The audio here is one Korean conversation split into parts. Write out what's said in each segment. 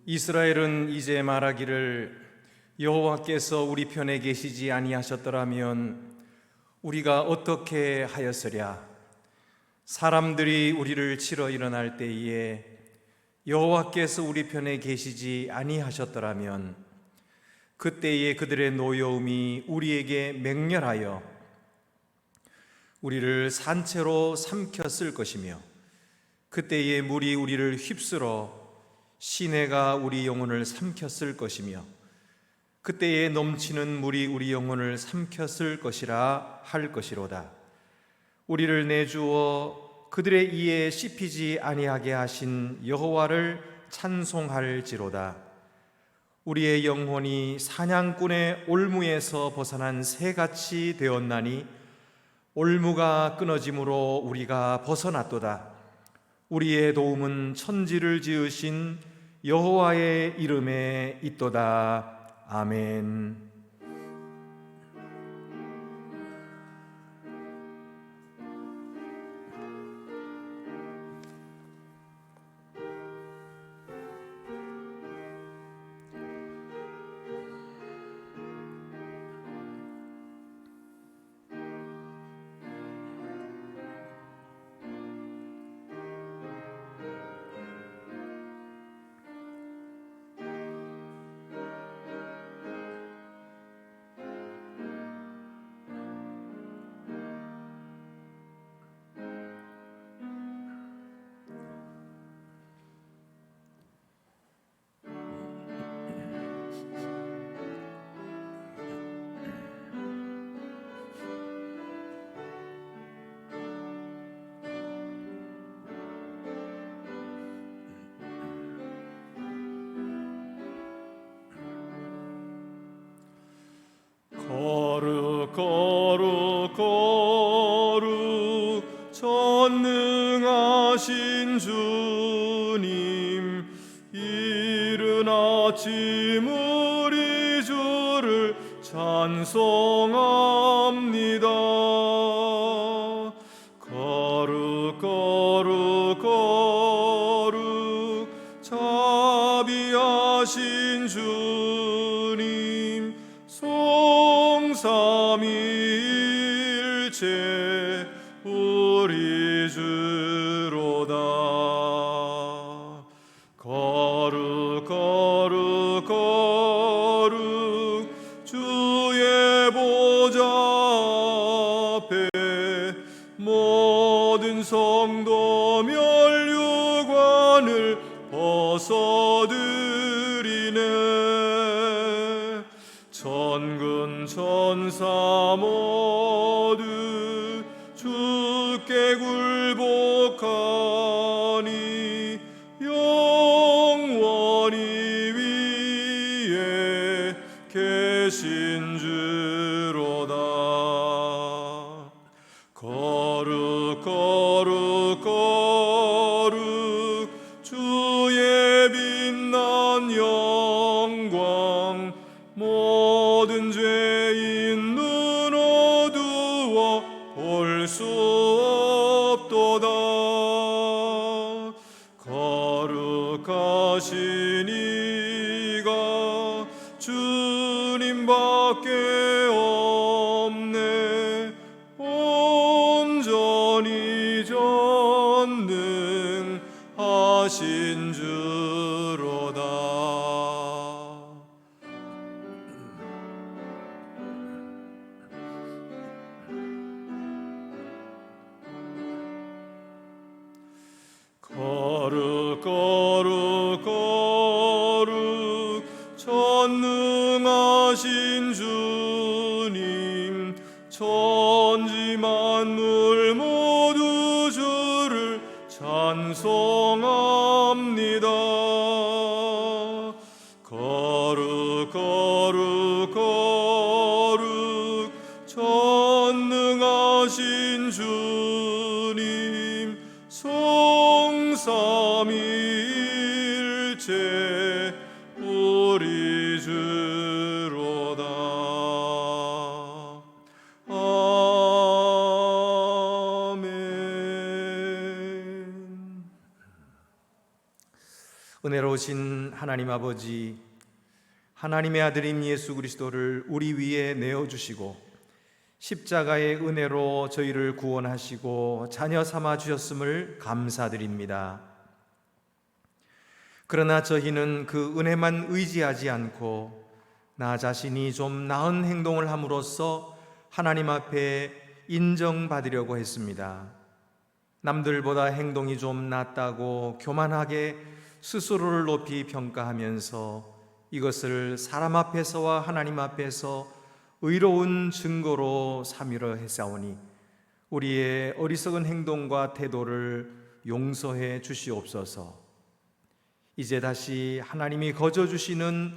이스라엘은 이제 말하기를 여호와께서 우리 편에 계시지 아니하셨더라면 우리가 어떻게 하였으랴. 사람들이 우리를 치러 일어날 때에 여호와께서 우리 편에 계시지 아니하셨더라면 그때에 그들의 노여움이 우리에게 맹렬하여 우리를 산채로 삼켰을 것이며 그때에 물이 우리를 휩쓸어 시내가 우리 영혼을 삼켰을 것이며 그때에 넘치는 물이 우리 영혼을 삼켰을 것이라 할 것이로다. 우리를 내주어 그들의 이에 씹히지 아니하게 하신 여호와를 찬송할지로다. 우리의 영혼이 사냥꾼의 올무에서 벗어난 새같이 되었나니 올무가 끊어짐으로 우리가 벗어났도다. 우리의 도움은 천지를 지으신 여호와의 이름에 있도다. 아멘. 거룩 거룩 거룩 전능하신 주님, 이른 아침 우리 주를 찬송합니다. 거룩 거룩 거룩 자비하신 주님, 삼위일체 우리 주로다. 거룩 거룩 거룩 주의 보좌 앞에 모든 성도 면류관을 벗어드리네. 천군 천사 모두 주께 굴복하니 영원히 위에 계신 주로다. 거룩 거룩 거룩 주의 빛난 영광, 모든 죄인 눈 어두워 볼 수 없도다. 거룩하신 이가 주님밖에 없네. 온전히 전능하신 주로다. 거룩 거룩 거룩 전능하신 주님, 천지 만물 모두 주를 찬송합니다. 거룩 거룩 거룩 전능하신 주님, 성삼위일체 우리 주로다. 아멘. 은혜로우신 하나님 아버지, 하나님의 아들인 예수 그리스도를 우리 위에 내어주시고 십자가의 은혜로 저희를 구원하시고 자녀 삼아 주셨음을 감사드립니다. 그러나 저희는 그 은혜만 의지하지 않고 나 자신이 좀 나은 행동을 함으로써 하나님 앞에 인정받으려고 했습니다. 남들보다 행동이 좀 낫다고 교만하게 스스로를 높이 평가하면서 이것을 사람 앞에서와 하나님 앞에서 의로운 증거로 삼으려 했사오니 우리의 어리석은 행동과 태도를 용서해 주시옵소서. 이제 다시 하나님이 거저 주시는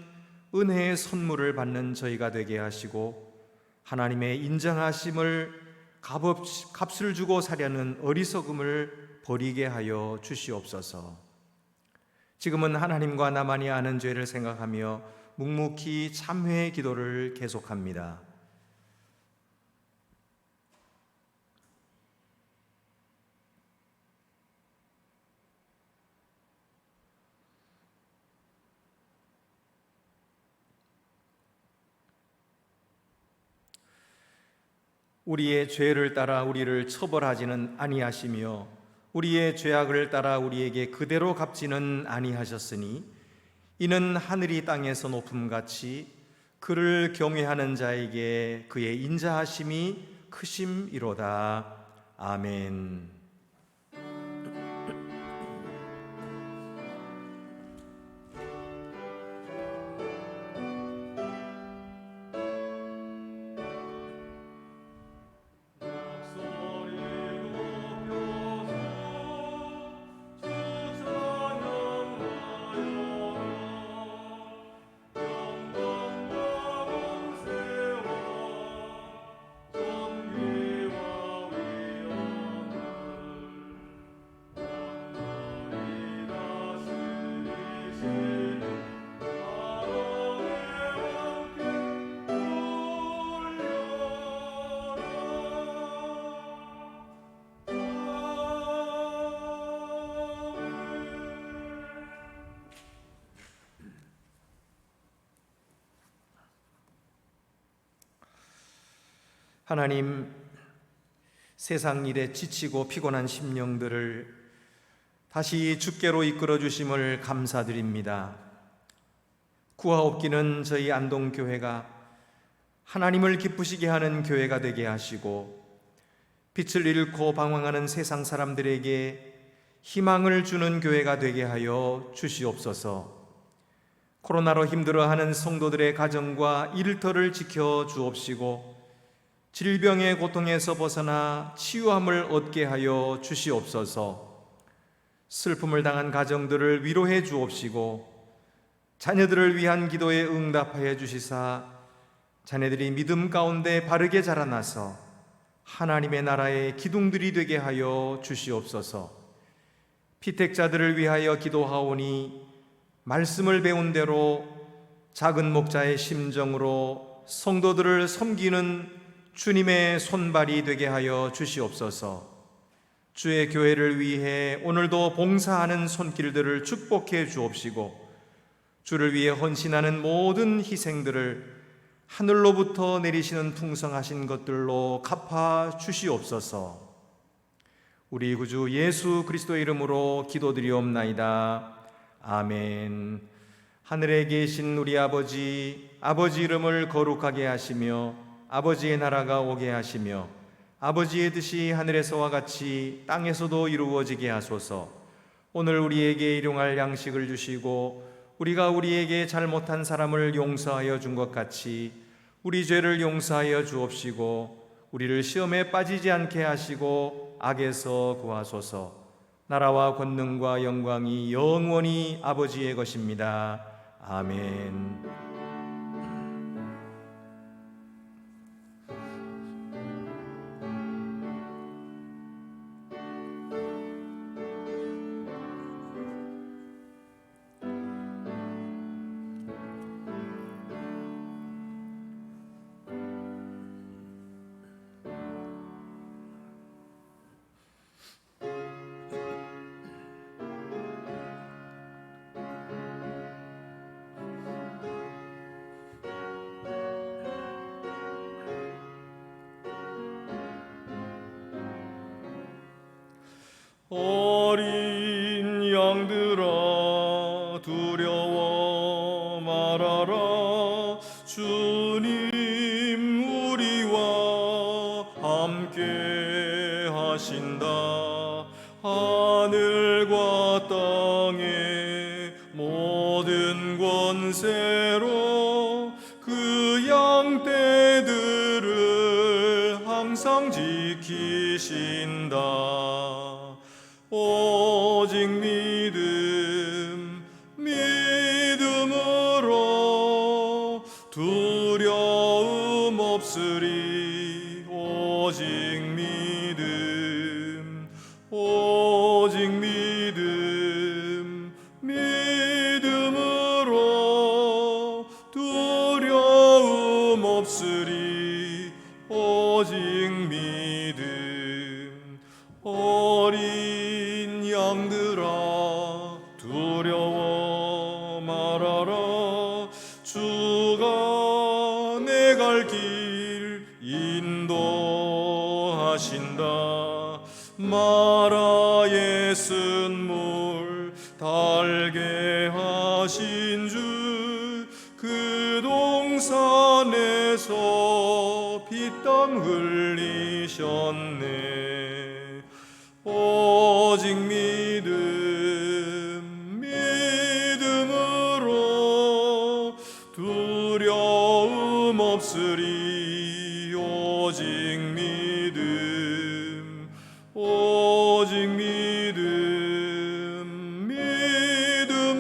은혜의 선물을 받는 저희가 되게 하시고 하나님의 인정하심을 값을 주고 사려는 어리석음을 버리게 하여 주시옵소서. 지금은 하나님과 나만이 아는 죄를 생각하며 묵묵히 참회의 기도를 계속합니다. 우리의 죄를 따라 우리를 처벌하지는 아니하시며 우리의 죄악을 따라 우리에게 그대로 갚지는 아니하셨으니 이는 하늘이 땅에서 높음같이 그를 경외하는 자에게 그의 인자하심이 크심이로다. 아멘. 하나님, 세상 일에 지치고 피곤한 심령들을 다시 주께로 이끌어 주심을 감사드립니다. 구하옵기는 저희 안동교회가 하나님을 기쁘시게 하는 교회가 되게 하시고 빛을 잃고 방황하는 세상 사람들에게 희망을 주는 교회가 되게 하여 주시옵소서. 코로나로 힘들어하는 성도들의 가정과 일터를 지켜 주옵시고 질병의 고통에서 벗어나 치유함을 얻게 하여 주시옵소서. 슬픔을 당한 가정들을 위로해 주옵시고 자녀들을 위한 기도에 응답하여 주시사 자녀들이 믿음 가운데 바르게 자라나서 하나님의 나라의 기둥들이 되게 하여 주시옵소서. 피택자들을 위하여 기도하오니 말씀을 배운 대로 작은 목자의 심정으로 성도들을 섬기는 주님의 손발이 되게 하여 주시옵소서. 주의 교회를 위해 오늘도 봉사하는 손길들을 축복해 주옵시고 주를 위해 헌신하는 모든 희생들을 하늘로부터 내리시는 풍성하신 것들로 갚아 주시옵소서. 우리 구주 예수 그리스도의 이름으로 기도드리옵나이다. 아멘. 하늘에 계신 우리 아버지 이름을 거룩하게 하시며 아버지의 나라가 오게 하시며 아버지의 뜻이 하늘에서와 같이 땅에서도 이루어지게 하소서. 오늘 우리에게 일용할 양식을 주시고 우리가 우리에게 잘못한 사람을 용서하여 준 것 같이 우리 죄를 용서하여 주옵시고 우리를 시험에 빠지지 않게 하시고 악에서 구하소서. 나라와 권능과 영광이 영원히 아버지의 것입니다. 아멘. 어린 양들아 두려워 말아라. 주님 우리와 함께 하신다. 하늘과 땅의 모든 권세로 그 양떼들을 항상 지키신다. 오직 믿음으로 두려움 없으리. 오직 믿음으로 두려움 없으리. 오직 믿음. 어린 양들아 두려워 말아라. 주가 내 갈 길 인도하신다. 마라의 쓴물 달게 하신 주 그 동산에서 피땀 흘리셨네. 오직 믿음으로 두려움 없으리. 오직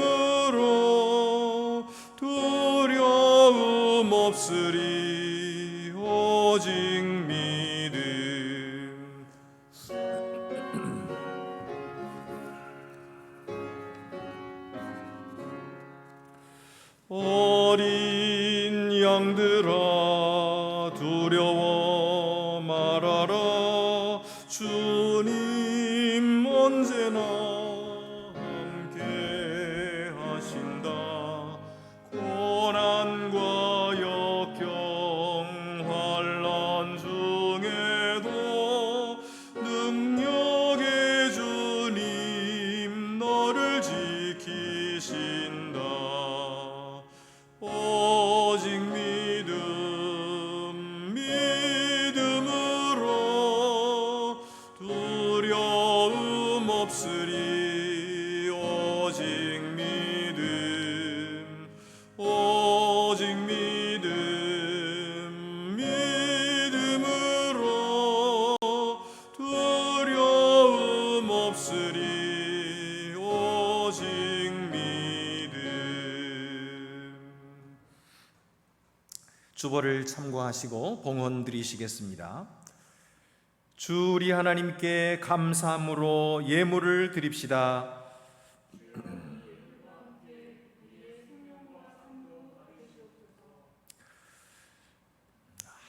믿음으로 두려움 없으리. 오직 믿음. 어린 양들아 두려워 말아라. 주님 언제나 함께 하신다. 고난과 역경 환난 중에도 능력의 주님 너를 지키신다. 오직 믿음으로 두려움 없으리. 오직 믿음으로 두려움 없으리. 오직 믿음. 주보를 참고하시고 봉헌 드리시겠습니다. 주 우리 하나님께 감사함으로 예물을 드립시다.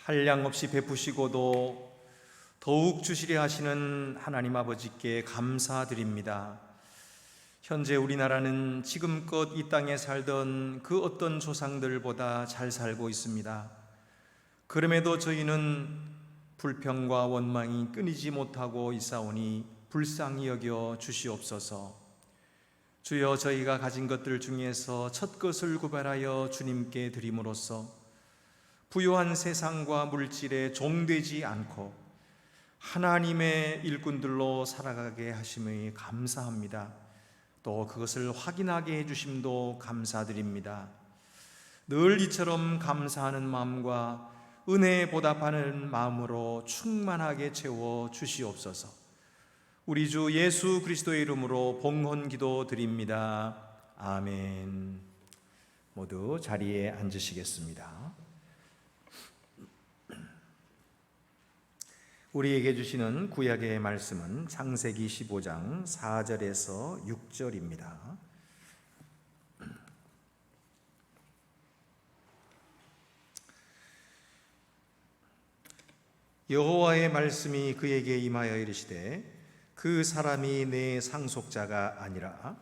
한량 없이 베푸시고도 더욱 주시려 하시는 하나님 아버지께 감사드립니다. 현재 우리나라는 지금껏 이 땅에 살던 그 어떤 조상들보다 잘 살고 있습니다. 그럼에도 저희는 불평과 원망이 끊이지 못하고 있사오니 불쌍히 여겨 주시옵소서. 주여, 저희가 가진 것들 중에서 첫 것을 구별하여 주님께 드림으로써 부요한 세상과 물질에 종되지 않고 하나님의 일꾼들로 살아가게 하심에 감사합니다. 또 그것을 확인하게 해주심도 감사드립니다. 늘 이처럼 감사하는 마음과 은혜에 보답하는 마음으로 충만하게 채워 주시옵소서. 우리 주 예수 그리스도의 이름으로 봉헌 기도 드립니다. 아멘. 모두 자리에 앉으시겠습니다. 우리에게 주시는 구약의 말씀은 창세기 15장 4절에서 6절입니다. 여호와의 말씀이 그에게 임하여 이르시되 그 사람이 내 상속자가 아니라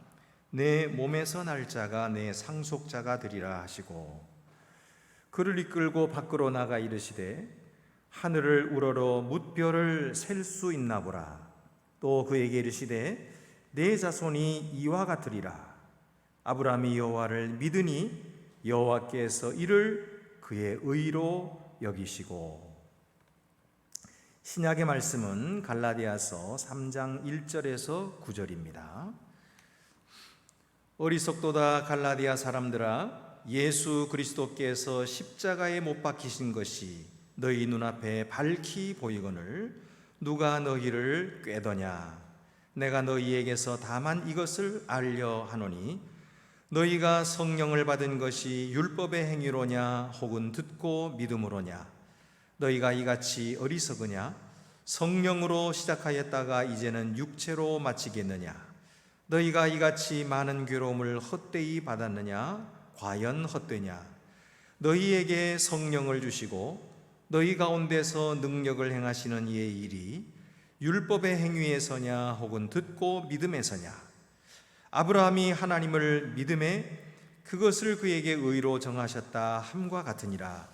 내 몸에서 날 자가 내 상속자가 되리라 하시고, 그를 이끌고 밖으로 나가 이르시되 하늘을 우러러 뭇별을 셀 수 있나 보라. 또 그에게 이르시되 내 자손이 이와 같으리라. 아브라함이 여호와를 믿으니 여호와께서 이를 그의 의로 여기시고. 신약의 말씀은 갈라디아서 3장 1절에서 9절입니다. 어리석도다 갈라디아 사람들아, 예수 그리스도께서 십자가에 못 박히신 것이 너희 눈앞에 밝히 보이거늘 누가 너희를 꾀더냐. 내가 너희에게서 다만 이것을 알려 하노니 너희가 성령을 받은 것이 율법의 행위로냐 혹은 듣고 믿음으로냐. 너희가 이같이 어리석으냐. 성령으로 시작하였다가 이제는 육체로 마치겠느냐. 너희가 이같이 많은 괴로움을 헛되이 받았느냐. 과연 헛되냐. 너희에게 성령을 주시고 너희 가운데서 능력을 행하시는 이의 일이 율법의 행위에서냐 혹은 듣고 믿음에서냐. 아브라함이 하나님을 믿음에 그것을 그에게 의로 정하셨다 함과 같으니라.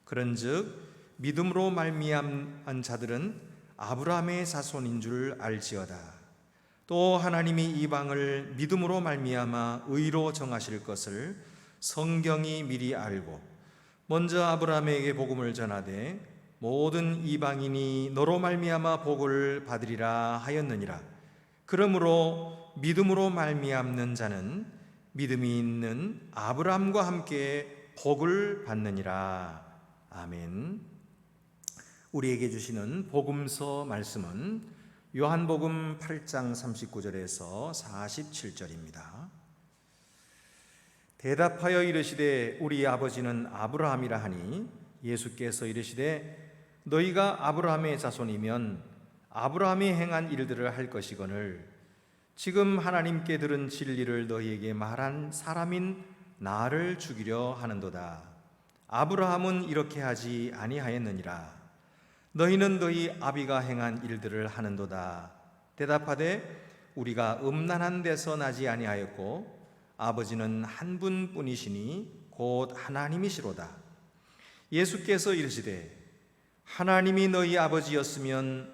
그런즉 믿음으로 말미암은 자들은 아브라함의 자손인 줄 알지어다. 또 하나님이 이방을 믿음으로 말미암아 의로 정하실 것을 성경이 미리 알고 먼저 아브라함에게 복음을 전하되 모든 이방인이 너로 말미암아 복을 받으리라 하였느니라. 그러므로 믿음으로 말미암는 자는 믿음이 있는 아브라함과 함께 복을 받느니라. 아멘. 우리에게 주시는 복음서 말씀은 요한복음 8장 39절에서 47절입니다. 대답하여 이르시되 우리 아버지는 아브라함이라 하니 예수께서 이르시되 너희가 아브라함의 자손이면 아브라함이 행한 일들을 할 것이거늘 지금 하나님께 들은 진리를 너희에게 말한 사람인 나를 죽이려 하는도다. 아브라함은 이렇게 하지 아니하였느니라. 너희는 너희 아비가 행한 일들을 하는도다. 대답하되 우리가 음란한 데서 나지 아니하였고 아버지는 한 분뿐이시니 곧 하나님이시로다. 예수께서 이르시되 하나님이 너희 아버지였으면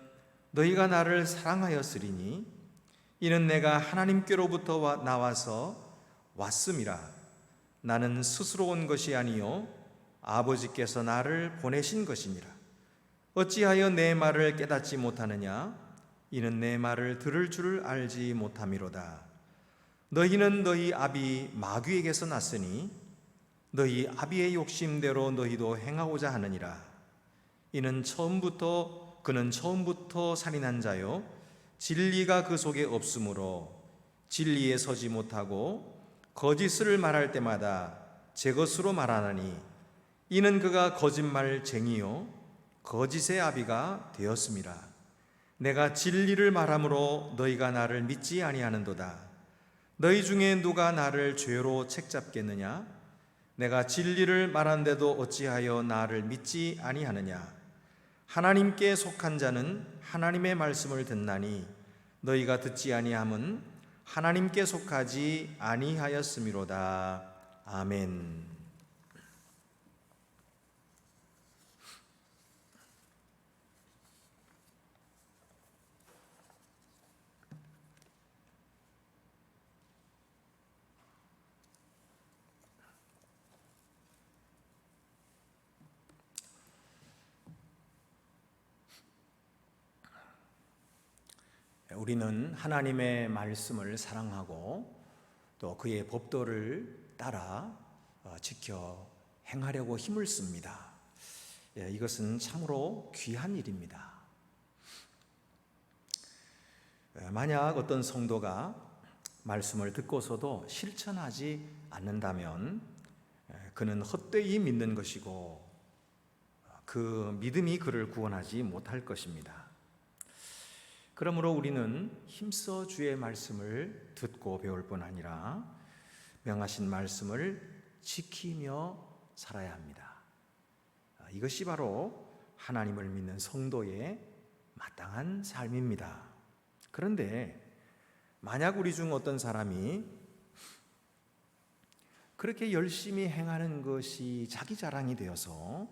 너희가 나를 사랑하였으리니 이는 내가 하나님께로부터 나와서 왔음이라. 나는 스스로 온 것이 아니요 아버지께서 나를 보내신 것이니라. 어찌하여 내 말을 깨닫지 못하느냐. 이는 내 말을 들을 줄을 알지 못함이로다. 너희는 너희 아비 마귀에게서 났으니 너희 아비의 욕심대로 너희도 행하고자 하느니라. 그는 처음부터 살인한 자요 진리가 그 속에 없으므로 진리에 서지 못하고 거짓을 말할 때마다 제 것으로 말하나니 이는 그가 거짓말쟁이요 거짓의 아비가 되었음이라. 내가 진리를 말함으로 너희가 나를 믿지 아니하는도다. 너희 중에 누가 나를 죄로 책잡겠느냐. 내가 진리를 말한데도 어찌하여 나를 믿지 아니하느냐. 하나님께 속한 자는 하나님의 말씀을 듣나니 너희가 듣지 아니함은 하나님께 속하지 아니하였음이로다. 아멘. 우리는 하나님의 말씀을 사랑하고 또 그의 법도를 따라 지켜 행하려고 힘을 씁니다. 이것은 참으로 귀한 일입니다. 만약 어떤 성도가 말씀을 듣고서도 실천하지 않는다면 그는 헛되이 믿는 것이고 그 믿음이 그를 구원하지 못할 것입니다. 그러므로 우리는 힘써 주의 말씀을 듣고 배울 뿐 아니라 명하신 말씀을 지키며 살아야 합니다. 이것이 바로 하나님을 믿는 성도의 마땅한 삶입니다. 그런데 만약 우리 중 어떤 사람이 그렇게 열심히 행하는 것이 자기 자랑이 되어서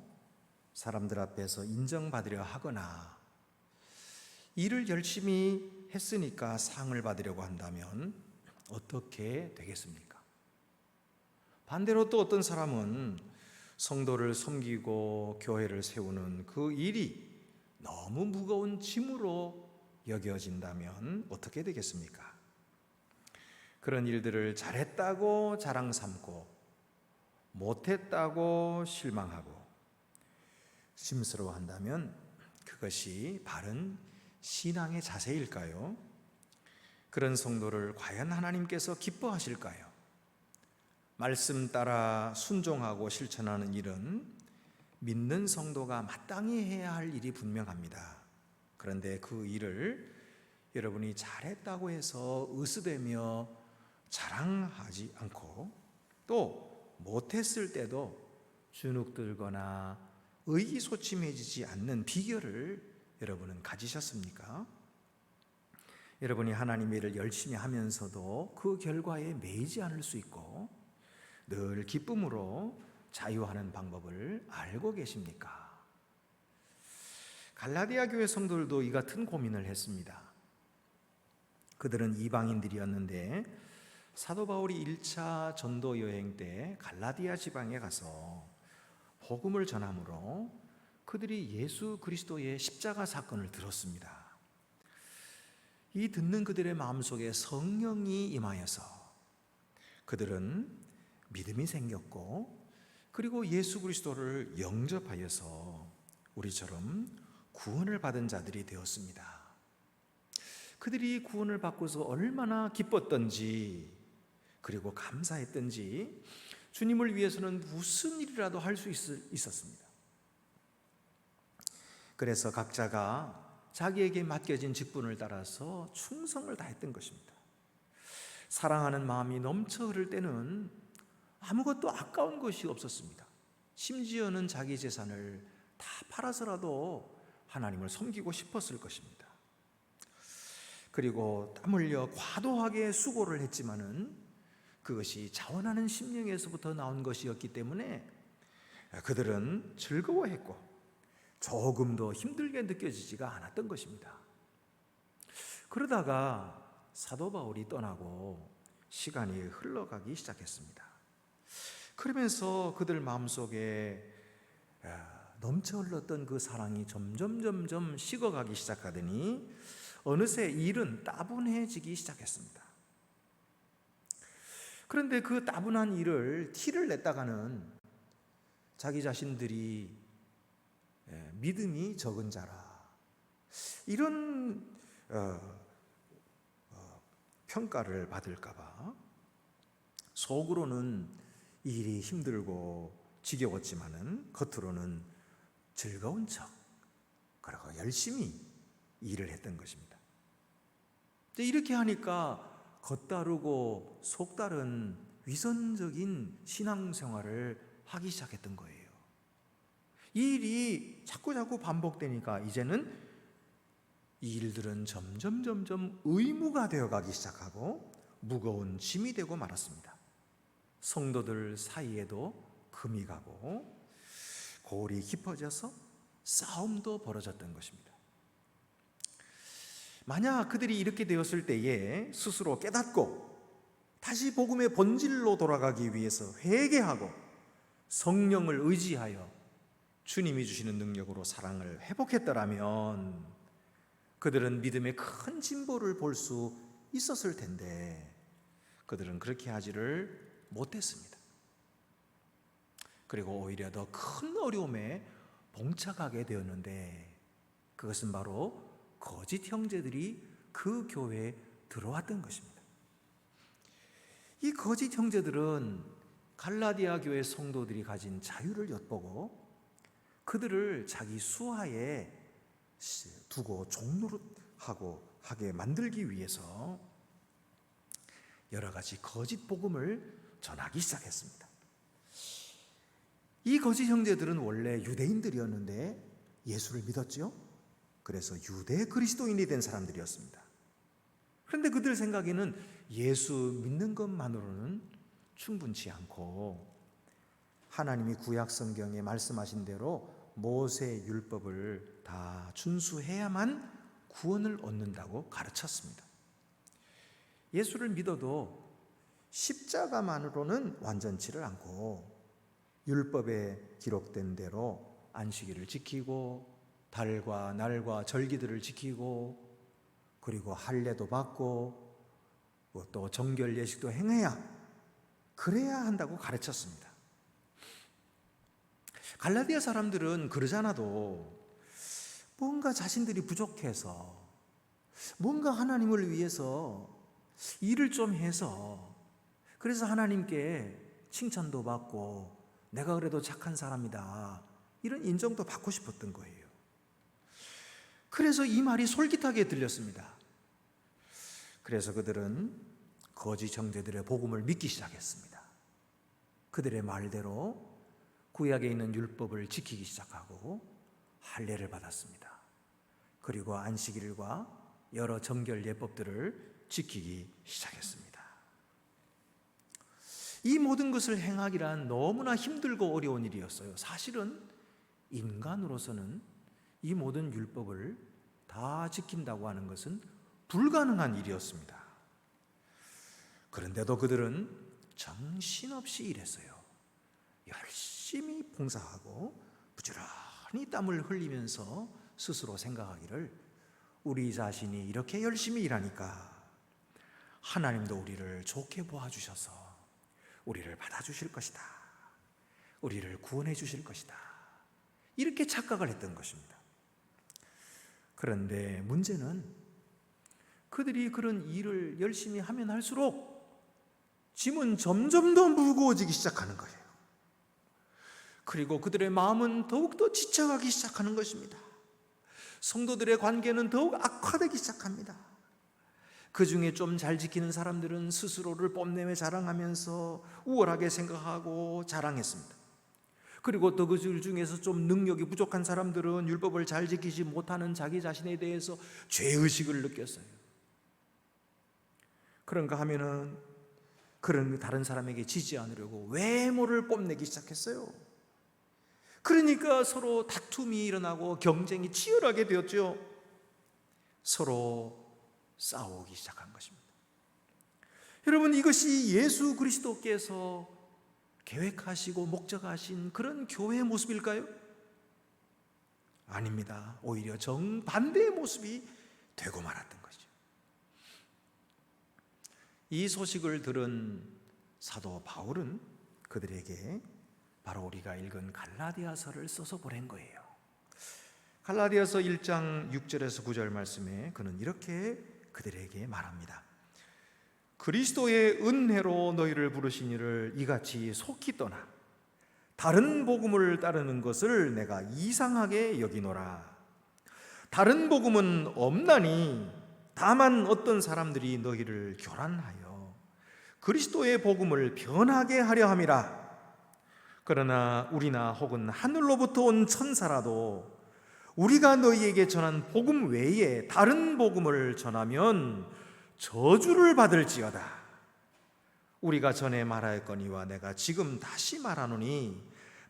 사람들 앞에서 인정받으려 하거나 일을 열심히 했으니까 상을 받으려고 한다면 어떻게 되겠습니까? 반대로 또 어떤 사람은 성도를 섬기고 교회를 세우는 그 일이 너무 무거운 짐으로 여겨진다면 어떻게 되겠습니까? 그런 일들을 잘했다고 자랑 삼고 못했다고 실망하고 심스러워한다면 그것이 바른 신앙의 자세일까요? 그런 성도를 과연 하나님께서 기뻐하실까요? 말씀 따라 순종하고 실천하는 일은 믿는 성도가 마땅히 해야 할 일이 분명합니다. 그런데 그 일을 여러분이 잘했다고 해서 으스대며 자랑하지 않고 또 못했을 때도 주눅들거나 의기소침해지지 않는 비결을 여러분은 가지셨습니까? 여러분이 하나님의 일을 열심히 하면서도 그 결과에 매이지 않을 수 있고 늘 기쁨으로 자유하는 방법을 알고 계십니까? 갈라디아 교회 성도들도 이 같은 고민을 했습니다. 그들은 이방인들이었는데 사도 바울이 1차 전도 여행 때 갈라디아 지방에 가서 복음을 전함으로 그들이 예수 그리스도의 십자가 사건을 들었습니다. 이 듣는 그들의 마음속에 성령이 임하여서 그들은 믿음이 생겼고 그리고 예수 그리스도를 영접하여서 우리처럼 구원을 받은 자들이 되었습니다. 그들이 구원을 받고서 얼마나 기뻤던지 그리고 감사했던지 주님을 위해서는 무슨 일이라도 할 수 있었습니다. 그래서 각자가 자기에게 맡겨진 직분을 따라서 충성을 다했던 것입니다. 사랑하는 마음이 넘쳐 흐를 때는 아무것도 아까운 것이 없었습니다. 심지어는 자기 재산을 다 팔아서라도 하나님을 섬기고 싶었을 것입니다. 그리고 땀 흘려 과도하게 수고를 했지만은 그것이 자원하는 심령에서부터 나온 것이었기 때문에 그들은 즐거워했고 조금도 힘들게 느껴지지가 않았던 것입니다. 그러다가 사도 바울이 떠나고 시간이 흘러가기 시작했습니다. 그러면서 그들 마음속에 넘쳐 흘렀던 그 사랑이 점점 식어가기 시작하더니 어느새 일은 따분해지기 시작했습니다. 그런데 그 따분한 일을 티를 냈다가는 자기 자신들이 믿음이 적은 자라 이런 평가를 받을까봐 속으로는 일이 힘들고 지겨웠지만은 겉으로는 즐거운 척 그리고 열심히 일을 했던 것입니다. 이렇게 하니까 겉다르고 속다른 위선적인 신앙생활을 하기 시작했던 거예요. 이 일이 자꾸 반복되니까 이제는 이 일들은 점점 의무가 되어가기 시작하고 무거운 짐이 되고 말았습니다. 성도들 사이에도 금이 가고 골이 깊어져서 싸움도 벌어졌던 것입니다. 만약 그들이 이렇게 되었을 때에 스스로 깨닫고 다시 복음의 본질로 돌아가기 위해서 회개하고 성령을 의지하여 주님이 주시는 능력으로 사랑을 회복했더라면 그들은 믿음의 큰 진보를 볼 수 있었을 텐데 그들은 그렇게 하지를 못했습니다. 그리고 오히려 더 큰 어려움에 봉착하게 되었는데 그것은 바로 거짓 형제들이 그 교회에 들어왔던 것입니다. 이 거짓 형제들은 갈라디아 교회 성도들이 가진 자유를 엿보고 그들을 자기 수하에 두고 종노릇하게 만들기 위해서 여러 가지 거짓 복음을 전하기 시작했습니다. 이 거짓 형제들은 원래 유대인들이었는데 예수를 믿었죠. 그래서 유대 그리스도인이 된 사람들이었습니다. 그런데 그들 생각에는 예수 믿는 것만으로는 충분치 않고 하나님이 구약 성경에 말씀하신 대로 모세 율법을 다 준수해야만 구원을 얻는다고 가르쳤습니다. 예수를 믿어도 십자가만으로는 완전치를 않고 율법에 기록된 대로 안식일을 지키고 달과 날과 절기들을 지키고 그리고 할례도 받고 또 정결 예식도 행해야 그래야 한다고 가르쳤습니다. 갈라디아 사람들은 그러지 않아도 뭔가 자신들이 부족해서 뭔가 하나님을 위해서 일을 좀 해서 그래서 하나님께 칭찬도 받고 내가 그래도 착한 사람이다 이런 인정도 받고 싶었던 거예요. 그래서 이 말이 솔깃하게 들렸습니다. 그래서 그들은 거짓 형제들의 복음을 믿기 시작했습니다. 그들의 말대로 구약에 있는 율법을 지키기 시작하고 할례를 받았습니다. 그리고 안식일과 여러 정결 예법들을 지키기 시작했습니다. 이 모든 것을 행하기란 너무나 힘들고 어려운 일이었어요. 사실은 인간으로서는 이 모든 율법을 다 지킨다고 하는 것은 불가능한 일이었습니다. 그런데도 그들은 정신없이 일했어요. 열심히 봉사하고 부지런히 땀을 흘리면서 스스로 생각하기를 우리 자신이 이렇게 열심히 일하니까 하나님도 우리를 좋게 보아주셔서 우리를 받아주실 것이다. 우리를 구원해 주실 것이다. 이렇게 착각을 했던 것입니다. 그런데 문제는 그들이 그런 일을 열심히 하면 할수록 짐은 점점 더 무거워지기 시작하는 거예요. 그리고 그들의 마음은 더욱더 지쳐가기 시작하는 것입니다. 성도들의 관계는 더욱 악화되기 시작합니다. 그 중에 좀 잘 지키는 사람들은 스스로를 뽐내며 자랑하면서 우월하게 생각하고 자랑했습니다. 그리고 또 그 중에서 좀 능력이 부족한 사람들은 율법을 잘 지키지 못하는 자기 자신에 대해서 죄의식을 느꼈어요. 그런가 하면은 그런 다른 사람에게 지지 않으려고 외모를 뽐내기 시작했어요. 그러니까 서로 다툼이 일어나고 경쟁이 치열하게 되었죠. 서로 싸우기 시작한 것입니다. 여러분, 이것이 예수 그리스도께서 계획하시고 목적하신 그런 교회의 모습일까요? 아닙니다. 오히려 정반대의 모습이 되고 말았던 거죠. 이 소식을 들은 사도 바울은 그들에게 바로 우리가 읽은 갈라디아서를 써서 보낸 거예요. 갈라디아서 1장 6절에서 9절 말씀에 그는 이렇게 그들에게 말합니다. 그리스도의 은혜로 너희를 부르신 이를 이같이 속히 떠나 다른 복음을 따르는 것을 내가 이상하게 여기노라. 다른 복음은 없나니 다만 어떤 사람들이 너희를 교란하여 그리스도의 복음을 변하게 하려 함이라. 그러나 우리나 혹은 하늘로부터 온 천사라도 우리가 너희에게 전한 복음 외에 다른 복음을 전하면 저주를 받을지어다. 우리가 전에 말하였거니와 내가 지금 다시 말하노니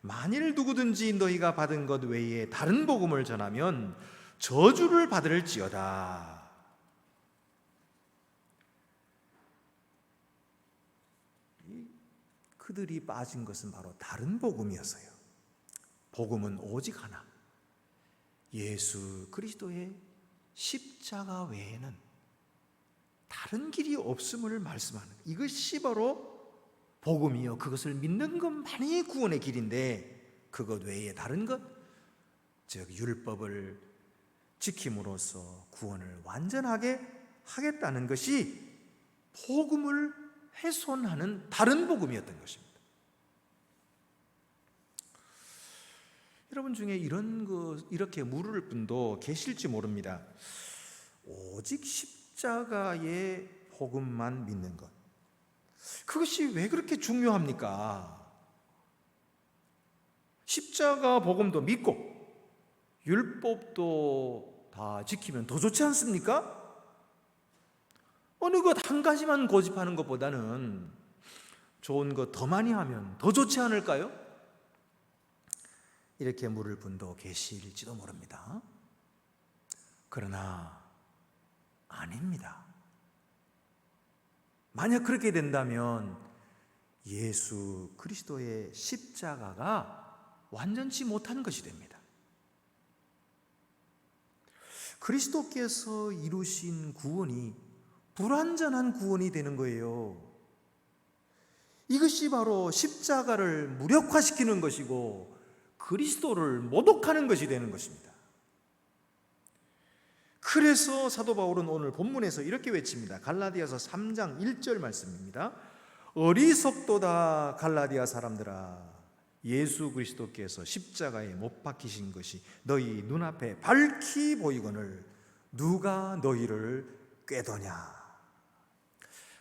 만일 누구든지 너희가 받은 것 외에 다른 복음을 전하면 저주를 받을지어다. 그들이 빠진 것은 바로 다른 복음이었어요. 복음은 오직 하나, 예수 그리스도의 십자가 외에는 다른 길이 없음을 말씀하는 이것이 바로 복음이요, 그것을 믿는 것만이 구원의 길인데 그것 외에 다른 것, 즉 율법을 지킴으로써 구원을 완전하게 하겠다는 것이 복음을 훼손하는 다른 복음이었던 것입니다. 여러분 중에 이렇게 물을 분도 계실지 모릅니다. 오직 십자가의 복음만 믿는 것, 그것이 왜 그렇게 중요합니까? 십자가 복음도 믿고 율법도 다 지키면 더 좋지 않습니까? 어느 것 한 가지만 고집하는 것보다는 좋은 것 더 많이 하면 더 좋지 않을까요? 이렇게 물을 분도 계실지도 모릅니다. 그러나 아닙니다. 만약 그렇게 된다면 예수 그리스도의 십자가가 완전치 못한 것이 됩니다. 그리스도께서 이루신 구원이 불완전한 구원이 되는 거예요. 이것이 바로 십자가를 무력화시키는 것이고 그리스도를 모독하는 것이 되는 것입니다. 그래서 사도 바울은 오늘 본문에서 이렇게 외칩니다. 갈라디아서 3장 1절 말씀입니다. 어리석도다 갈라디아 사람들아, 예수 그리스도께서 십자가에 못 박히신 것이 너희 눈앞에 밝히 보이거늘 누가 너희를 꾀더냐.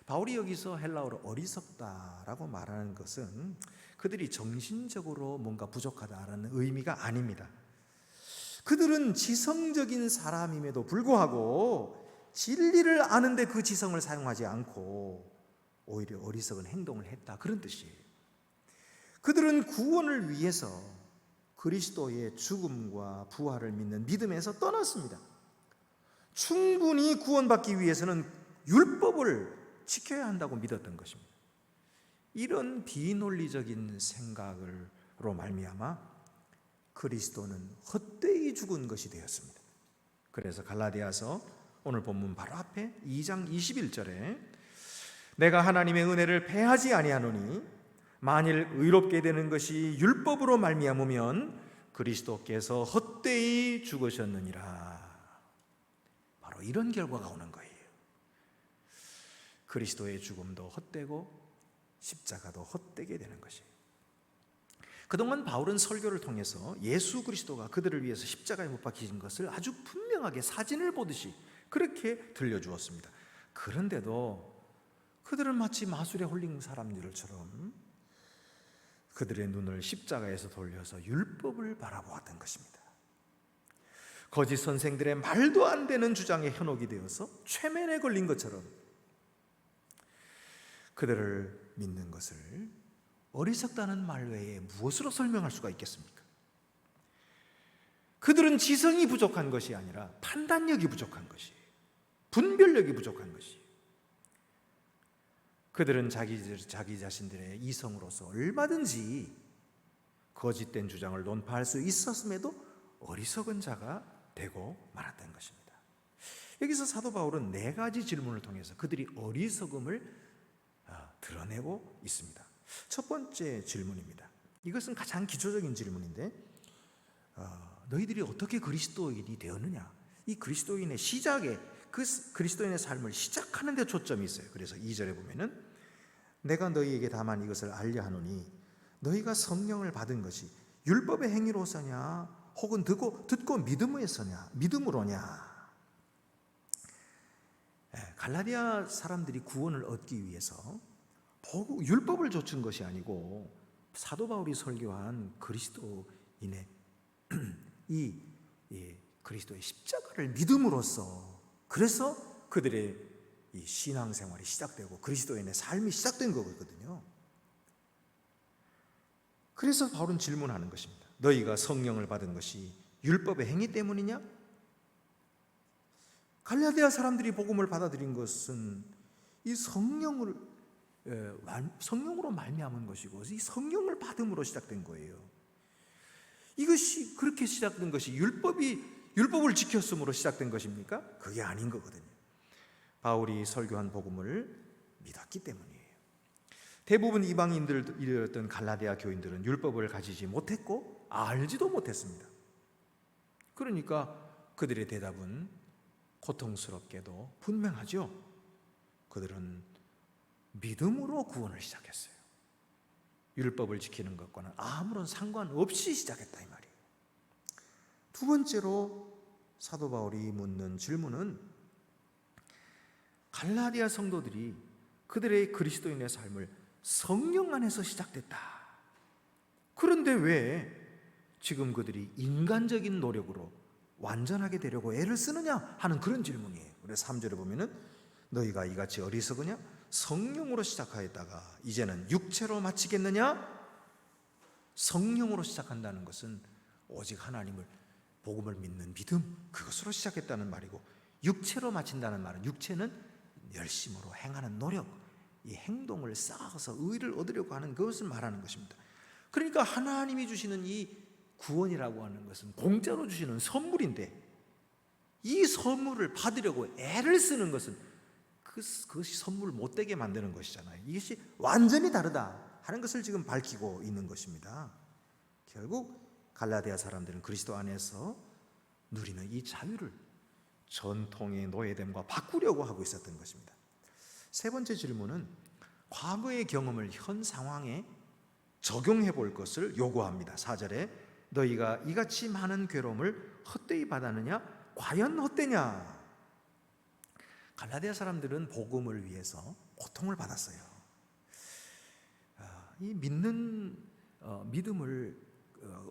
바울이 여기서 헬라어로 어리석다라고 말하는 것은 그들이 정신적으로 뭔가 부족하다라는 의미가 아닙니다. 그들은 지성적인 사람임에도 불구하고 진리를 아는데 그 지성을 사용하지 않고 오히려 어리석은 행동을 했다, 그런 뜻이에요. 그들은 구원을 위해서 그리스도의 죽음과 부활을 믿는 믿음에서 떠났습니다. 충분히 구원받기 위해서는 율법을 지켜야 한다고 믿었던 것입니다. 이런 비논리적인 생각으로 말미암아 그리스도는 헛되이 죽은 것이 되었습니다. 그래서 갈라디아서 오늘 본문 바로 앞에 2장 21절에 내가 하나님의 은혜를 패하지 아니하노니 만일 의롭게 되는 것이 율법으로 말미암으면 그리스도께서 헛되이 죽으셨느니라. 바로 이런 결과가 오는 거예요. 그리스도의 죽음도 헛되고 십자가도 헛되게 되는 것이에요. 그동안 바울은 설교를 통해서 예수 그리스도가 그들을 위해서 십자가에 못 박히신 것을 아주 분명하게 사진을 보듯이 그렇게 들려주었습니다. 그런데도 그들은 마치 마술에 홀린 사람들처럼 그들의 눈을 십자가에서 돌려서 율법을 바라보았던 것입니다. 거짓 선생들의 말도 안 되는 주장에 현혹이 되어서 최면에 걸린 것처럼 그들을 믿는 것을 어리석다는 말 외에 무엇으로 설명할 수가 있겠습니까? 그들은 지성이 부족한 것이 아니라 판단력이 부족한 것이에요. 분별력이 부족한 것이에요. 그들은 자기 자신들의 이성으로서 얼마든지 거짓된 주장을 논파할 수 있었음에도 어리석은 자가 되고 말았던 것입니다. 여기서 사도 바울은 4가지 질문을 통해서 그들이 어리석음을 드러내고 있습니다. 첫 번째 질문입니다. 이것은 가장 기초적인 질문인데 너희들이 어떻게 그리스도인이 되었느냐? 이 그리스도인의 시작에 그 그리스도인의 삶을 시작하는 데 초점이 있어요. 그래서 2절에 보면은 내가 너희에게 다만 이것을 알려 하노니 너희가 성령을 받은 것이 율법의 행위로서냐 혹은 듣고 믿음으로냐. 갈라디아 사람들이 구원을 얻기 위해서 율법을 좇은 것이 아니고 사도 바울이 설교한 그리스도인의 이 그리스도의 십자가를 믿음으로써 그래서 그들의 이 신앙생활이 시작되고 그리스도인의 삶이 시작된 거거든요. 그래서 바울은 질문하는 것입니다. 너희가 성령을 받은 것이 율법의 행위 때문이냐? 갈라디아 사람들이 복음을 받아들인 것은 이 성령으로 말미암은 것이고 이 성령을 받음으로 시작된 거예요. 이것이 그렇게 시작된 것이 율법을 지켰음으로 시작된 것입니까? 그게 아닌 거거든요. 바울이 설교한 복음을 믿었기 때문이에요. 대부분 이방인들이었던 갈라디아 교인들은 율법을 가지지 못했고 알지도 못했습니다. 그러니까 그들의 대답은 고통스럽게도 분명하죠. 그들은 믿음으로 구원을 시작했어요. 율법을 지키는 것과는 아무런 상관없이 시작했다 이 말이에요. 두 번째로 사도 바울이 묻는 질문은 갈라디아 성도들이 그들의 그리스도인의 삶을 성령 안에서 시작됐다. 그런데 왜 지금 그들이 인간적인 노력으로 완전하게 되려고 애를 쓰느냐 하는 그런 질문이에요. 그래서 3절에 보면은 너희가 이같이 어리석으냐? 성령으로 시작하였다가 이제는 육체로 마치겠느냐? 성령으로 시작한다는 것은 오직 하나님을 복음을 믿는 믿음, 그것으로 시작했다는 말이고 육체로 마친다는 말은 육체는 열심으로 행하는 노력, 이 행동을 쌓아서 의를 얻으려고 하는 그것을 말하는 것입니다. 그러니까 하나님이 주시는 이 구원이라고 하는 것은 공짜로 주시는 선물인데, 이 선물을 받으려고 애를 쓰는 것은 그것이 선물을 못되게 만드는 것이잖아요. 이것이 완전히 다르다 하는 것을 지금 밝히고 있는 것입니다. 결국 갈라디아 사람들은 그리스도 안에서 누리는 이 자유를 전통의 노예됨과 바꾸려고 하고 있었던 것입니다. 세 번째 질문은 과거의 경험을 현 상황에 적용해 볼 것을 요구합니다. 4절에 너희가 이같이 많은 괴로움을 헛되이 받았느냐? 과연 헛되냐? 갈라디아 사람들은 복음을 위해서 고통을 받았어요. 이 믿음을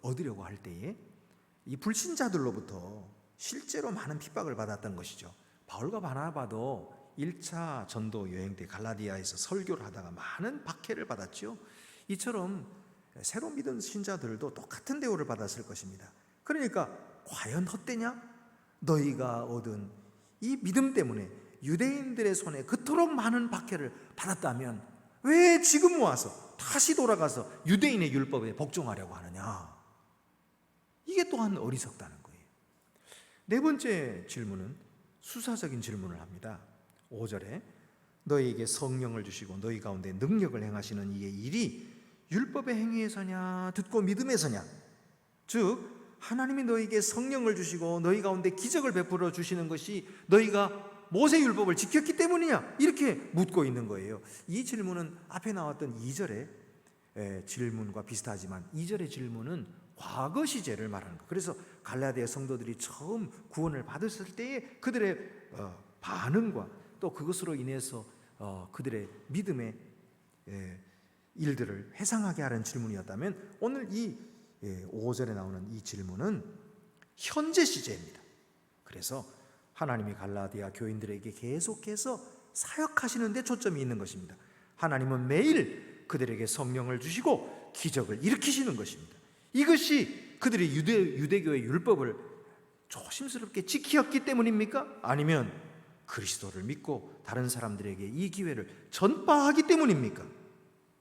얻으려고 할 때에 이 불신자들로부터 실제로 많은 핍박을 받았던 것이죠. 바울과 바나바도 1차 전도 여행 때 갈라디아에서 설교를 하다가 많은 박해를 받았죠. 이처럼 새로 믿은 신자들도 똑같은 대우를 받았을 것입니다. 그러니까 과연 헛되냐? 너희가 얻은 이 믿음 때문에 유대인들의 손에 그토록 많은 박해를 받았다면 왜 지금 와서 다시 돌아가서 유대인의 율법에 복종하려고 하느냐? 이게 또한 어리석다는 거예요. 네 번째 질문은 수사적인 질문을 합니다. 5절에 너희에게 성령을 주시고 너희 가운데 능력을 행하시는 이의 일이 율법의 행위에서냐 듣고 믿음에서냐? 즉 하나님이 너희에게 성령을 주시고 너희 가운데 기적을 베풀어 주시는 것이 너희가 모세 율법을 지켰기 때문이냐? 이렇게 묻고 있는 거예요. 이 질문은 앞에 나왔던 2절의 질문과 비슷하지만 2절의 질문은 과거 시제를 말하는 거예요. 그래서 갈라디아 성도들이 처음 구원을 받았을 때의 그들의 반응과 또 그것으로 인해서 그들의 믿음의 일들을 회상하게 하는 질문이었다면, 오늘 이 5절에 나오는 이 질문은 현재 시제입니다. 그래서 하나님이 갈라디아 교인들에게 계속해서 사역하시는 데 초점이 있는 것입니다. 하나님은 매일 그들에게 성령을 주시고 기적을 일으키시는 것입니다. 이것이 그들이 유대교의 율법을 조심스럽게 지켰기 때문입니까? 아니면 그리스도를 믿고 다른 사람들에게 이 기회를 전파하기 때문입니까?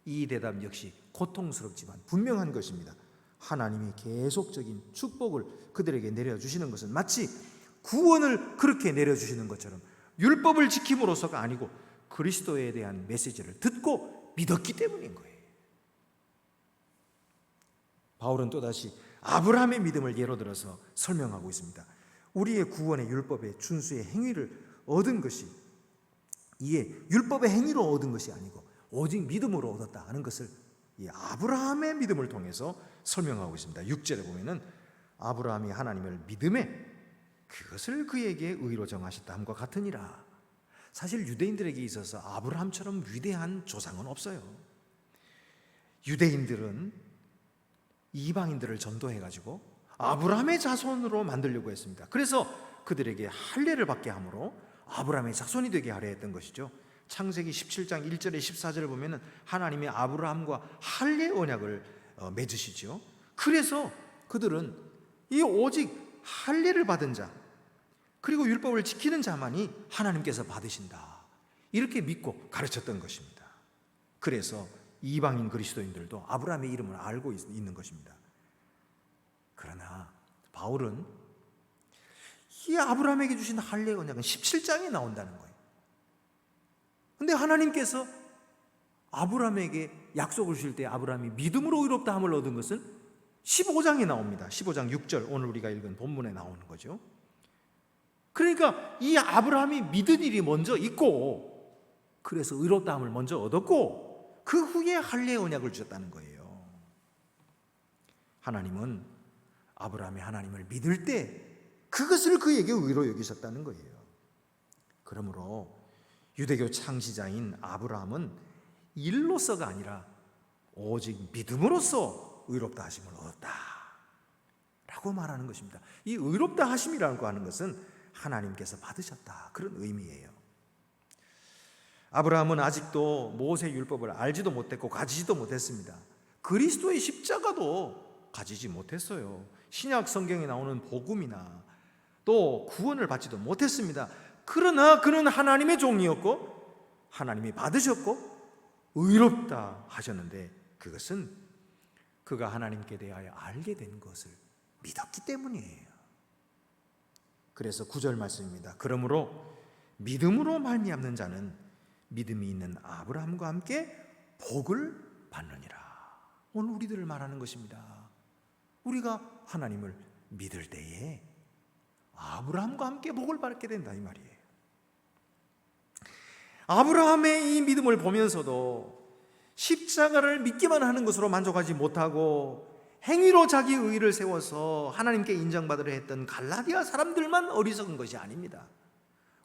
이 대답 역시 고통스럽지만 분명한 것입니다. 하나님이 계속적인 축복을 그들에게 내려주시는 것은 마치 구원을 그렇게 내려주시는 것처럼 율법을 지킴으로써가 아니고 그리스도에 대한 메시지를 듣고 믿었기 때문인 거예요. 바울은 또다시 아브라함의 믿음을 예로 들어서 설명하고 있습니다. 우리의 구원의 율법의 준수의 행위를 얻은 것이 이에 율법의 행위로 얻은 것이 아니고 오직 믿음으로 얻었다 하는 것을 이 아브라함의 믿음을 통해서 설명하고 있습니다. 6절에 보면은 아브라함이 하나님을 믿음에 그것을 그에게 의로 정하셨다 함과 같으니라. 사실 유대인들에게 있어서 아브라함처럼 위대한 조상은 없어요. 유대인들은 이방인들을 전도해가지고 아브라함의 자손으로 만들려고 했습니다. 그래서 그들에게 할례를 받게 함으로 아브라함의 자손이 되게 하려 했던 것이죠. 창세기 17장 1절에 14절을 보면 하나님이 아브라함과 할례 언약을 맺으시죠. 그래서 그들은 이 오직 할례를 받은 자 그리고 율법을 지키는 자만이 하나님께서 받으신다, 이렇게 믿고 가르쳤던 것입니다. 그래서 이방인 그리스도인들도 아브라함의 이름을 알고 있는 것입니다. 그러나 바울은 이 아브라함에게 주신 할례 언약은 17장에 나온다는 거예요. 그런데 하나님께서 아브라함에게 약속을 주실 때 아브라함이 믿음으로 의롭다함을 얻은 것은 15장에 나옵니다. 15장 6절, 오늘 우리가 읽은 본문에 나오는 거죠. 그러니까 이 아브라함이 믿은 일이 먼저 있고 그래서 의롭다함을 먼저 얻었고 그 후에 할례 언약을 주셨다는 거예요. 하나님은 아브라함이 하나님을 믿을 때 그것을 그에게 의로 여기셨다는 거예요. 그러므로 유대교 창시자인 아브라함은 일로서가 아니라 오직 믿음으로써 의롭다 하심을 얻었다 라고 말하는 것입니다. 이 의롭다 하심이라고 하는 것은 하나님께서 받으셨다, 그런 의미예요. 아브라함은 아직도 모세 율법을 알지도 못했고 가지지도 못했습니다. 그리스도의 십자가도 가지지 못했어요. 신약 성경에 나오는 복음이나 또 구원을 받지도 못했습니다. 그러나 그는 하나님의 종이었고 하나님이 받으셨고 의롭다 하셨는데, 그것은 그가 하나님께 대하여 알게 된 것을 믿었기 때문이에요. 그래서 9절 말씀입니다. 그러므로 믿음으로 말미암는 자는 믿음이 있는 아브라함과 함께 복을 받느니라. 오늘 우리들을 말하는 것입니다. 우리가 하나님을 믿을 때에 아브라함과 함께 복을 받게 된다 이 말이에요. 아브라함의 이 믿음을 보면서도 십자가를 믿기만 하는 것으로 만족하지 못하고 행위로 자기 의의를 세워서 하나님께 인정받으려 했던 갈라디아 사람들만 어리석은 것이 아닙니다.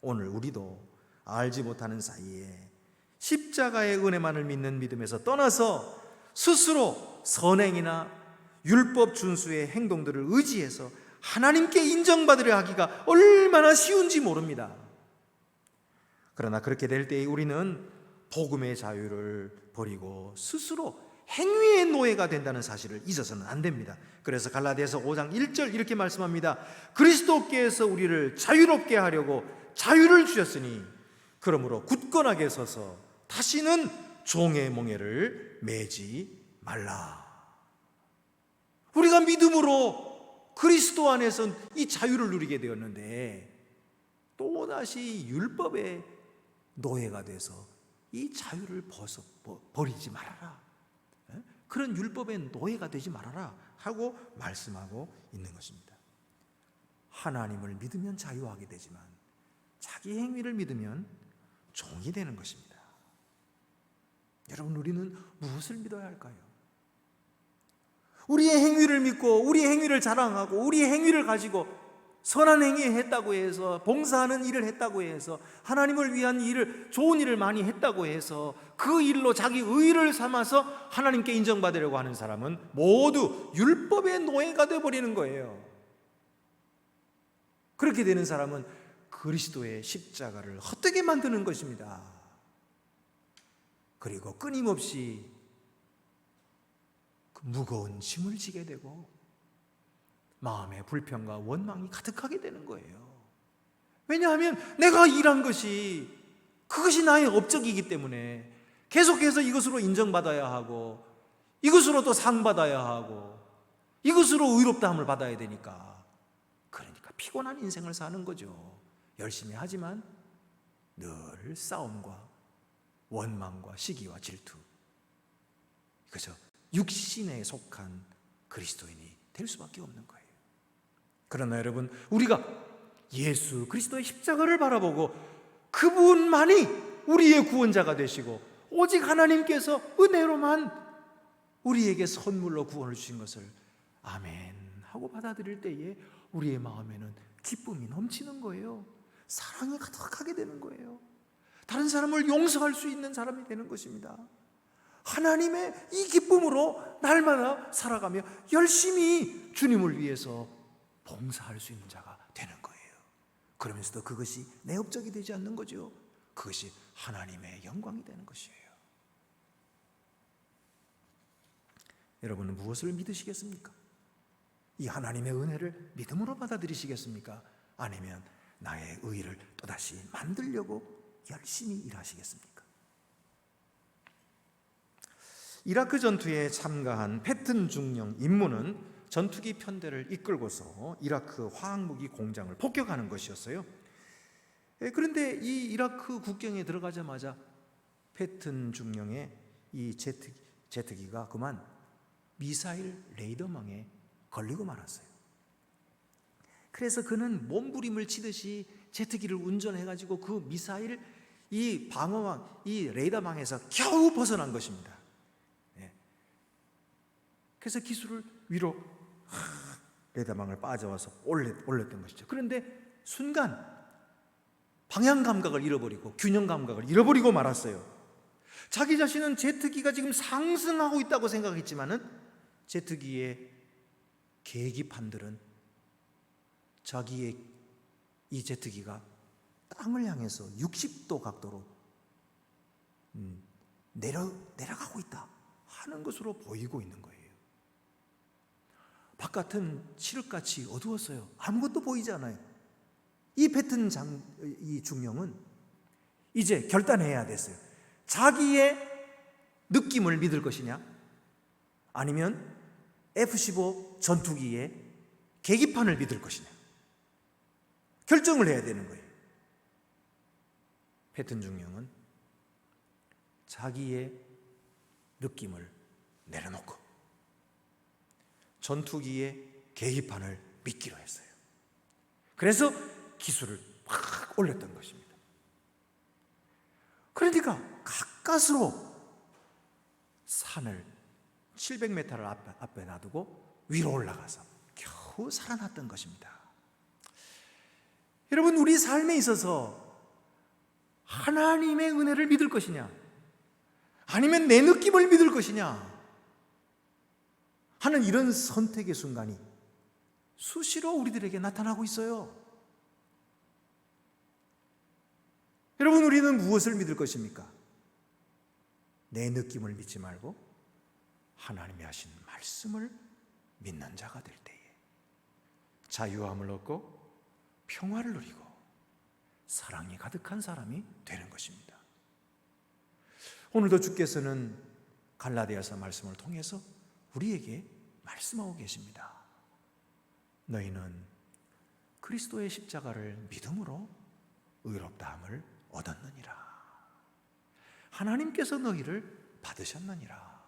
오늘 우리도 알지 못하는 사이에 십자가의 은혜만을 믿는 믿음에서 떠나서 스스로 선행이나 율법 준수의 행동들을 의지해서 하나님께 인정받으려 하기가 얼마나 쉬운지 모릅니다. 그러나 그렇게 될 때에 우리는 복음의 자유를 버리고 스스로 행위의 노예가 된다는 사실을 잊어서는 안 됩니다. 그래서 갈라디아서 5장 1절 이렇게 말씀합니다. 그리스도께서 우리를 자유롭게 하려고 자유를 주셨으니 그러므로 굳건하게 서서 다시는 종의 몽해를 매지 말라. 우리가 믿음으로 그리스도 안에서 이 자유를 누리게 되었는데 또다시 율법의 노예가 돼서 이 자유를 버리지 말아라. 그런 율법의 노예가 되지 말아라 하고 말씀하고 있는 것입니다. 하나님을 믿으면 자유하게 되지만 자기 행위를 믿으면 종이 되는 것입니다. 여러분, 우리는 무엇을 믿어야 할까요? 우리의 행위를 믿고 우리의 행위를 자랑하고 우리의 행위를 가지고 선한 행위 했다고 해서, 봉사하는 일을 했다고 해서, 하나님을 위한 일을, 좋은 일을 많이 했다고 해서 그 일로 자기 의의를 삼아서 하나님께 인정받으려고 하는 사람은 모두 율법의 노예가 되어버리는 거예요. 그렇게 되는 사람은 그리스도의 십자가를 헛되게 만드는 것입니다. 그리고 끊임없이 그 무거운 짐을 지게 되고 마음의 불평과 원망이 가득하게 되는 거예요. 왜냐하면 내가 일한 것이 그것이 나의 업적이기 때문에 계속해서 이것으로 인정받아야 하고 이것으로 또 상 받아야 하고 이것으로 의롭다함을 받아야 되니까, 그러니까 피곤한 인생을 사는 거죠. 열심히 하지만 늘 싸움과 원망과 시기와 질투, 그저 육신에 속한 그리스도인이 될 수밖에 없는 거예요. 그러나 여러분, 우리가 예수 그리스도의 십자가를 바라보고 그분만이 우리의 구원자가 되시고 오직 하나님께서 은혜로만 우리에게 선물로 구원을 주신 것을 아멘 하고 받아들일 때에 우리의 마음에는 기쁨이 넘치는 거예요. 사랑이 가득하게 되는 거예요. 다른 사람을 용서할 수 있는 사람이 되는 것입니다. 하나님의 이 기쁨으로 날마다 살아가며 열심히 주님을 위해서 봉사할 수 있는 자가 되는 거예요. 그러면서도 그것이 내 업적이 되지 않는 거죠. 그것이 하나님의 영광이 되는 것이에요. 여러분은 무엇을 믿으시겠습니까? 이 하나님의 은혜를 믿음으로 받아들이시겠습니까? 아니면 나의 의의를 또다시 만들려고 열심히 일하시겠습니까? 이라크 전투에 참가한 패튼 중령 임무는 전투기 편대를 이끌고서 이라크 화학무기 공장을 폭격하는 것이었어요. 그런데 이 이라크 국경에 들어가자마자 패튼 중령의 이 제트기가 그만 미사일 레이더망에 걸리고 말았어요. 그래서 그는 몸부림을 치듯이 제트기를 운전해가지고 그 미사일 이 방어망, 이 레이더망에서 겨우 벗어난 것입니다. 그래서 기술을 위로 레이더망을 빠져와서 올렸던 것이죠. 그런데 순간 방향 감각을 잃어버리고 균형 감각을 잃어버리고 말았어요. 자기 자신은 제트기가 지금 상승하고 있다고 생각했지만은 제트기의 계기판들은 자기의 이 제트기가 땅을 향해서 60도 각도로 내려가고 있다 하는 것으로 보이고 있는 거예요. 바깥은 칠흑같이 어두웠어요. 아무것도 보이지 않아요. 이 패튼 이 중령은 이제 결단해야 됐어요. 자기의 느낌을 믿을 것이냐, 아니면 F-15 전투기의 계기판을 믿을 것이냐, 결정을 해야 되는 거예요. 패튼 중령은 자기의 느낌을 내려놓고 전투기의 계기판을 믿기로 했어요. 그래서 기술을 막 올렸던 것입니다. 그러니까 가까스로 산을 700m를 앞에 놔두고 위로 올라가서 겨우 살아났던 것입니다. 여러분, 우리 삶에 있어서 하나님의 은혜를 믿을 것이냐, 아니면 내 느낌을 믿을 것이냐 하는 이런 선택의 순간이 수시로 우리들에게 나타나고 있어요. 여러분, 우리는 무엇을 믿을 것입니까? 내 느낌을 믿지 말고 하나님이 하신 말씀을 믿는 자가 될 때에 자유함을 얻고 평화를 누리고 사랑이 가득한 사람이 되는 것입니다. 오늘도 주께서는 갈라디아서 말씀을 통해서 우리에게 말씀하고 계십니다. 너희는 그리스도의 십자가를 믿음으로 의롭다함을 얻었느니라. 하나님께서 너희를 받으셨느니라.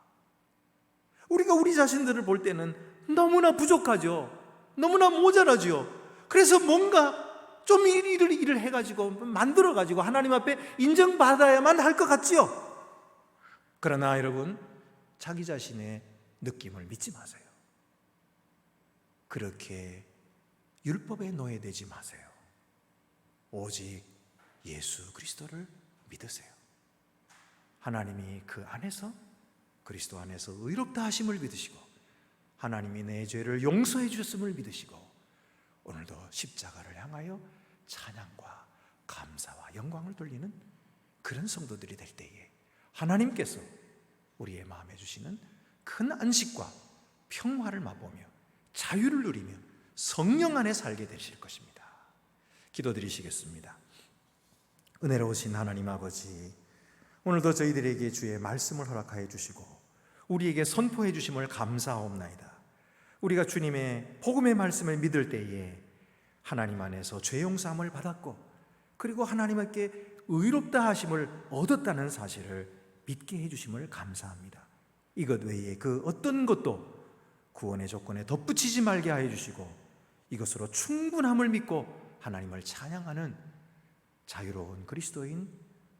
우리가 우리 자신들을 볼 때는 너무나 부족하죠. 너무나 모자라죠. 그래서 뭔가 좀 일을 해가지고 만들어가지고 하나님 앞에 인정받아야만 할 것 같지요. 그러나 여러분, 자기 자신의 느낌을 믿지 마세요. 그렇게 율법에 노예되지 마세요. 오직 예수 그리스도를 믿으세요. 하나님이 그 안에서, 그리스도 안에서 의롭다 하심을 믿으시고 하나님이 내 죄를 용서해 주셨음을 믿으시고 오늘도 십자가를 향하여 찬양과 감사와 영광을 돌리는 그런 성도들이 될 때에 하나님께서 우리의 마음에 주시는 큰 안식과 평화를 맛보며 자유를 누리며 성령 안에 살게 되실 것입니다. 기도드리시겠습니다. 은혜로우신 하나님 아버지, 오늘도 저희들에게 주의 말씀을 허락하여 주시고 우리에게 선포해 주심을 감사하옵나이다. 우리가 주님의 복음의 말씀을 믿을 때에 하나님 안에서 죄 용서함을 받았고 그리고 하나님께 의롭다 하심을 얻었다는 사실을 믿게 해 주심을 감사합니다. 이것 외에 그 어떤 것도 구원의 조건에 덧붙이지 말게 하여 주시고 이것으로 충분함을 믿고 하나님을 찬양하는 자유로운 그리스도인,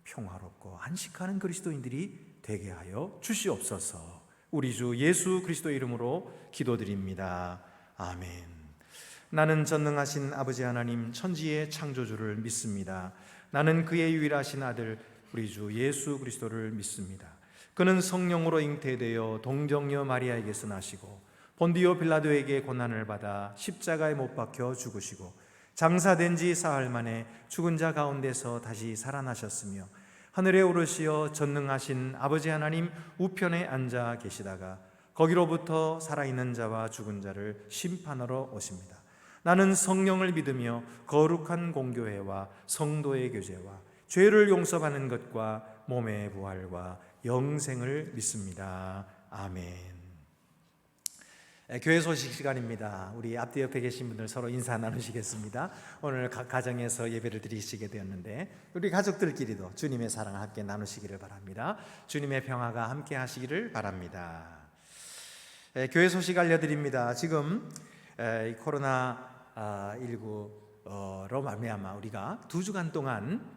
평화롭고 안식하는 그리스도인들이 되게 하여 주시옵소서. 우리 주 예수 그리스도의 이름으로 기도드립니다. 아멘. 나는 전능하신 아버지 하나님 천지의 창조주를 믿습니다. 나는 그의 유일하신 아들 우리 주 예수 그리스도를 믿습니다. 그는 성령으로 잉태되어 동정녀 마리아에게서 나시고 본디오 빌라도에게 고난을 받아 십자가에 못 박혀 죽으시고 장사된 지 사흘 만에 죽은 자 가운데서 다시 살아나셨으며 하늘에 오르시어 전능하신 아버지 하나님 우편에 앉아 계시다가 거기로부터 살아있는 자와 죽은 자를 심판하러 오십니다. 나는 성령을 믿으며 거룩한 공교회와 성도의 교제와 죄를 용서받는 것과 몸의 부활과 영생을 믿습니다. 아멘. 교회 소식 시간입니다. 우리 앞뒤 옆에 계신 분들 서로 인사 나누시겠습니다. 오늘 각 가정에서 예배를 드리시게 되었는데 우리 가족들끼리도 주님의 사랑을 함께 나누시기를 바랍니다. 주님의 평화가 함께 하시기를 바랍니다. 교회 소식 알려드립니다. 지금 코로나19로 말미암아 우리가 2주간 동안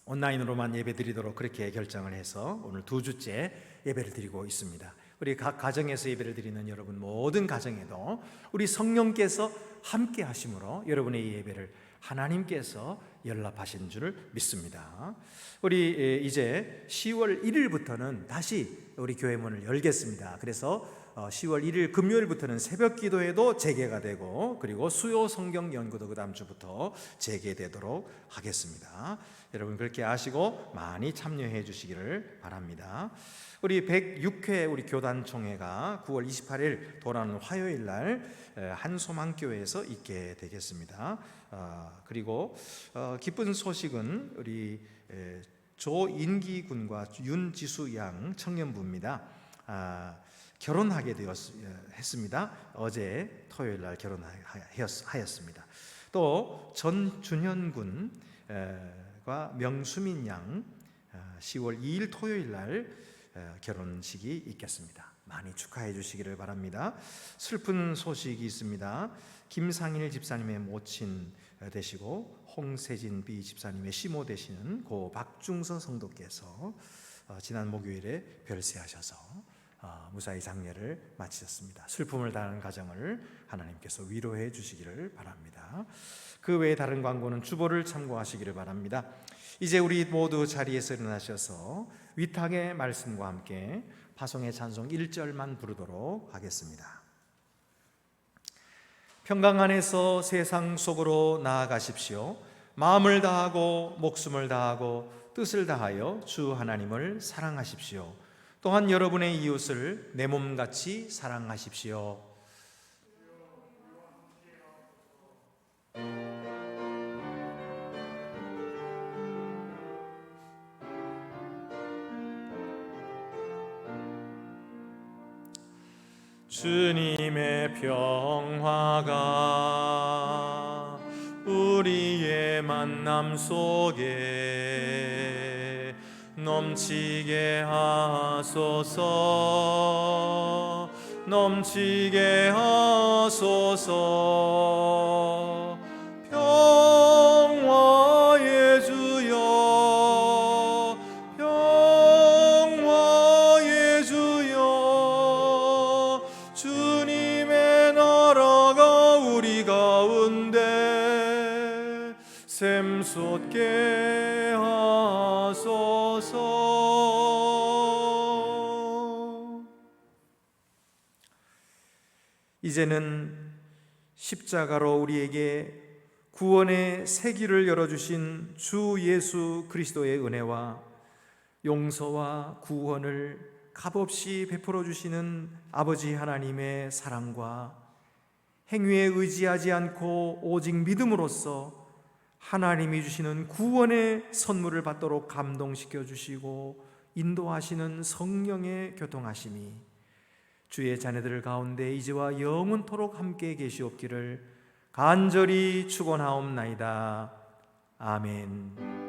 온라인으로만 예배 드리도록 그렇게 결정을 해서 오늘 2주째 예배를 드리고 있습니다. 우리 각 가정에서 예배를 드리는 여러분 모든 가정에도 우리 성령께서 함께 하심으로 여러분의 예배를 하나님께서 연락하신 줄 믿습니다. 우리 이제 10월 1일부터는 다시 우리 교회 문을 열겠습니다. 그래서 10월 1일 금요일부터는 새벽 기도회도 재개가 되고, 그리고 수요 성경 연구도 그 다음 주부터 재개되도록 하겠습니다. 여러분 그렇게 아시고 많이 참여해 주시기를 바랍니다. 우리 106회 우리 교단총회가 9월 28일 돌아오는 화요일 날 한소망교회에서 있게 되겠습니다. 그리고 기쁜 소식은 우리 조인기 군과 윤지수 양 청년부입니다. 결혼하게 했습니다. 어제 토요일 날 결혼하였습니다. 또 전준현 군과 명수민 양 10월 2일 토요일 날 결혼식이 있겠습니다. 많이 축하해 주시기를 바랍니다. 슬픈 소식이 있습니다. 김상일 집사님의 모친 되시고 홍세진 비 집사님의 시모 되시는 고 박중서 성도께서 지난 목요일에 별세하셔서 무사히 장례를 마치셨습니다. 슬픔을 당하는 가정을 하나님께서 위로해 주시기를 바랍니다. 그 외에 다른 광고는 주보를 참고하시기를 바랍니다. 이제 우리 모두 자리에서 일어나셔서 위탁의 말씀과 함께 파송의 찬송 1절만 부르도록 하겠습니다. 평강 안에서 세상 속으로 나아가십시오. 마음을 다하고 목숨을 다하고 뜻을 다하여 주 하나님을 사랑하십시오. 또한 여러분의 이웃을 내 몸같이 사랑하십시오. 주님의 평화가 우리의 만남 속에 넘치게 하소서, 넘치게 하소서. 평화의 주여, 평화의 주여, 주님의 나라가 우리 가운데 샘솟게 하소서. 이제는 십자가로 우리에게 구원의 새 길을 열어주신 주 예수 그리스도의 은혜와 용서와 구원을 값없이 베풀어 주시는 아버지 하나님의 사랑과 행위에 의지하지 않고 오직 믿음으로써 하나님이 주시는 구원의 선물을 받도록 감동시켜 주시고 인도하시는 성령의 교통하심이 주의 자녀들 가운데 이제와 영원토록 함께 계시옵기를 간절히 축원하옵나이다. 아멘.